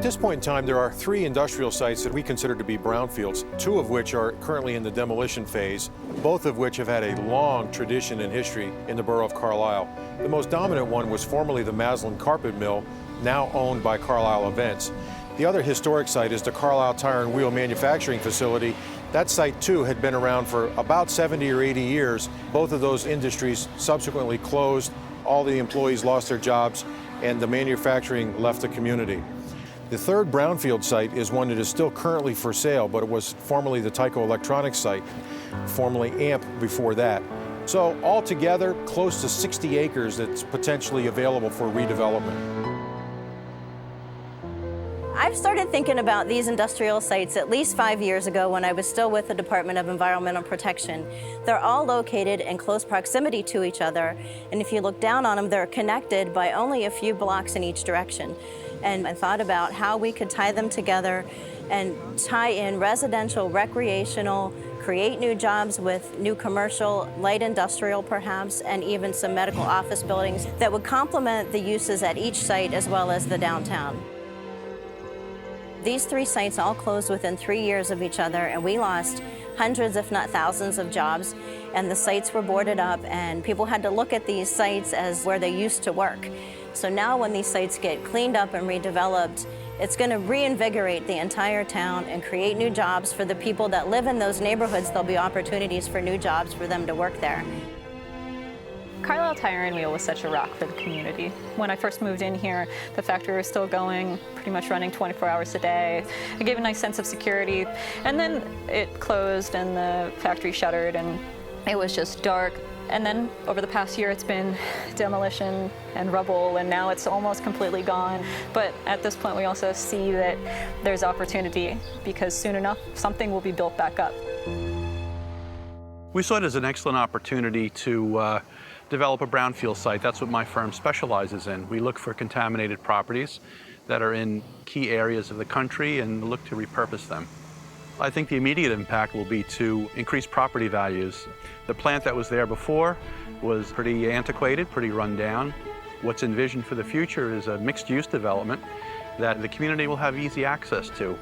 this point in time, there are 3 industrial sites that we consider to be brownfields, 2 of which are currently in the demolition phase, both of which have had a long tradition and history in the borough of Carlisle. The most dominant one was formerly the Maslin Carpet Mill, now owned by Carlisle Events. The other historic site is the Carlisle Tire and Wheel Manufacturing Facility. That site, too, had been around for about 70 or 80 years. Both of those industries subsequently closed. All the employees lost their jobs, and the manufacturing left the community. The third brownfield site is one that is still currently for sale, but it was formerly the Tyco Electronics site, formerly AMP before that. So altogether, close to 60 acres that's potentially available for redevelopment. I've started thinking about these industrial sites at least 5 years ago when I was still with the Department of Environmental Protection. They're all located in close proximity to each other, and if you look down on them, they're connected by only a few blocks in each direction. And I thought about how we could tie them together and tie in residential, recreational, create new jobs with new commercial, light industrial perhaps, and even some medical office buildings that would complement the uses at each site as well as the downtown. These 3 sites all closed within 3 years of each other, and we lost hundreds, if not thousands, of jobs, and the sites were boarded up, and people had to look at these sites as where they used to work. So now when these sites get cleaned up and redeveloped, it's going to reinvigorate the entire town and create new jobs for the people that live in those neighborhoods. There'll be opportunities for new jobs for them to work there. Carlisle Tyranny was such a rock for the community. When I first moved in here, the factory was still going, pretty much running 24 hours a day. It gave a nice sense of security. And then it closed and the factory shuttered and it was just dark. And then over the past year, it's been demolition and rubble, and now it's almost completely gone. But at this point, we also see that there's opportunity because soon enough, something will be built back up. We saw it as an excellent opportunity to develop a brownfield site. That's what my firm specializes in. We look for contaminated properties that are in key areas of the country and look to repurpose them. I think the immediate impact will be to increase property values. The plant that was there before was pretty antiquated, pretty run down. What's envisioned for the future is a mixed-use development that the community will have easy access to.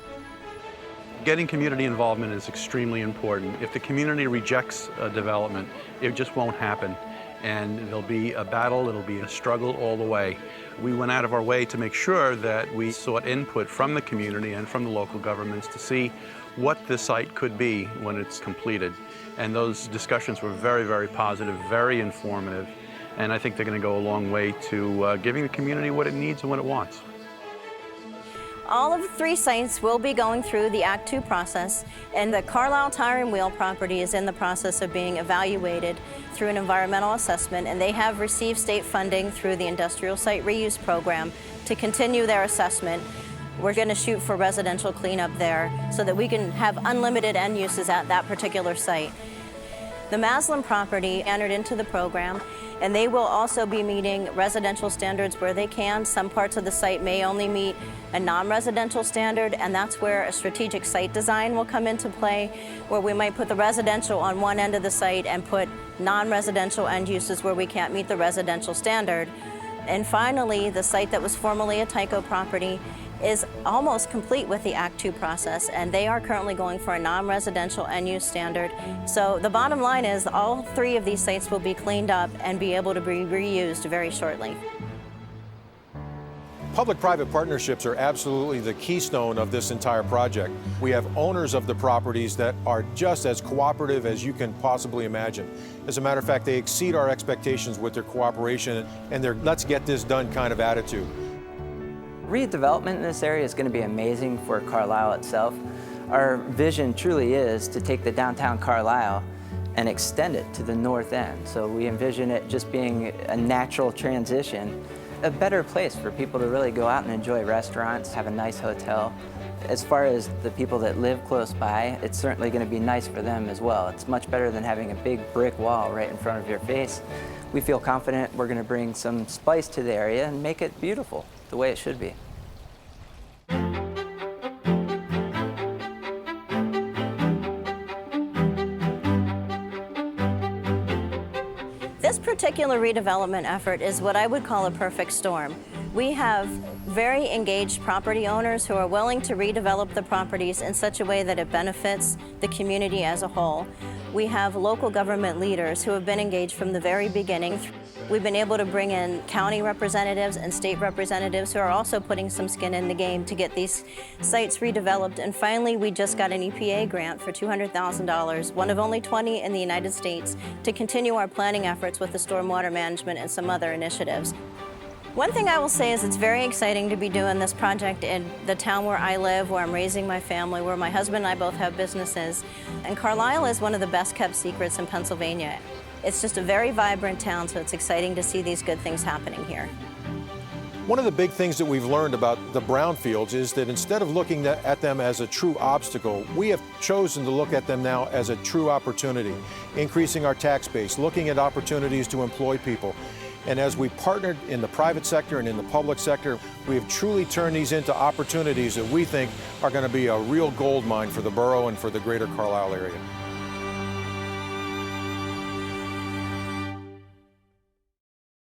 Getting community involvement is extremely important. If the community rejects a development, it just won't happen. And there'll be a battle, it'll be a struggle all the way. We went out of our way to make sure that we sought input from the community and from the local governments to see what the site could be when it's completed. And those discussions were very, very positive, very informative, and I think they're going to go a long way to giving the community what it needs and what it wants. All of the 3 sites will be going through the Act 2 process, and the Carlisle Tire and Wheel property is in the process of being evaluated through an environmental assessment, and they have received state funding through the Industrial Site Reuse Program to continue their assessment. We're going to shoot for residential cleanup there so that we can have unlimited end uses at that particular site. The Maslin property entered into the program, and they will also be meeting residential standards where they can. Some parts of the site may only meet a non-residential standard, and that's where a strategic site design will come into play, where we might put the residential on one end of the site and put non-residential end uses where we can't meet the residential standard. And finally, the site that was formerly a Tyco property is almost complete with the Act 2 process, and they are currently going for a non-residential end use standard. So the bottom line is all 3 of these sites will be cleaned up and be able to be reused very shortly. Public-private partnerships are absolutely the keystone of this entire project. We have owners of the properties that are just as cooperative as you can possibly imagine. As a matter of fact, they exceed our expectations with their cooperation and their let's get this done kind of attitude. Redevelopment in this area is going to be amazing for Carlisle itself. Our vision truly is to take the downtown Carlisle and extend it to the north end. So we envision it just being a natural transition, a better place for people to really go out and enjoy restaurants, have a nice hotel. As far as the people that live close by, it's certainly going to be nice for them as well. It's much better than having a big brick wall right in front of your face. We feel confident we're going to bring some spice to the area and make it beautiful, the way it should be. This particular redevelopment effort is what I would call a perfect storm. We have very engaged property owners who are willing to redevelop the properties in such a way that it benefits the community as a whole. We have local government leaders who have been engaged from the very beginning. We've been able to bring in county representatives and state representatives who are also putting some skin in the game to get these sites redeveloped. And finally, we just got an EPA grant for $200,000, one of only 20 in the United States, to continue our planning efforts with the stormwater management and some other initiatives. One thing I will say is it's very exciting to be doing this project in the town where I live, where I'm raising my family, where my husband and I both have businesses. And Carlisle is one of the best kept secrets in Pennsylvania. It's just a very vibrant town, so it's exciting to see these good things happening here. One of the big things that we've learned about the brownfields is that instead of looking at them as a true obstacle, we have chosen to look at them now as a true opportunity, increasing our tax base, looking at opportunities to employ people. And as we partnered in the private sector and in the public sector, we have truly turned these into opportunities that we think are going to be a real gold mine for the borough and for the greater Carlisle area.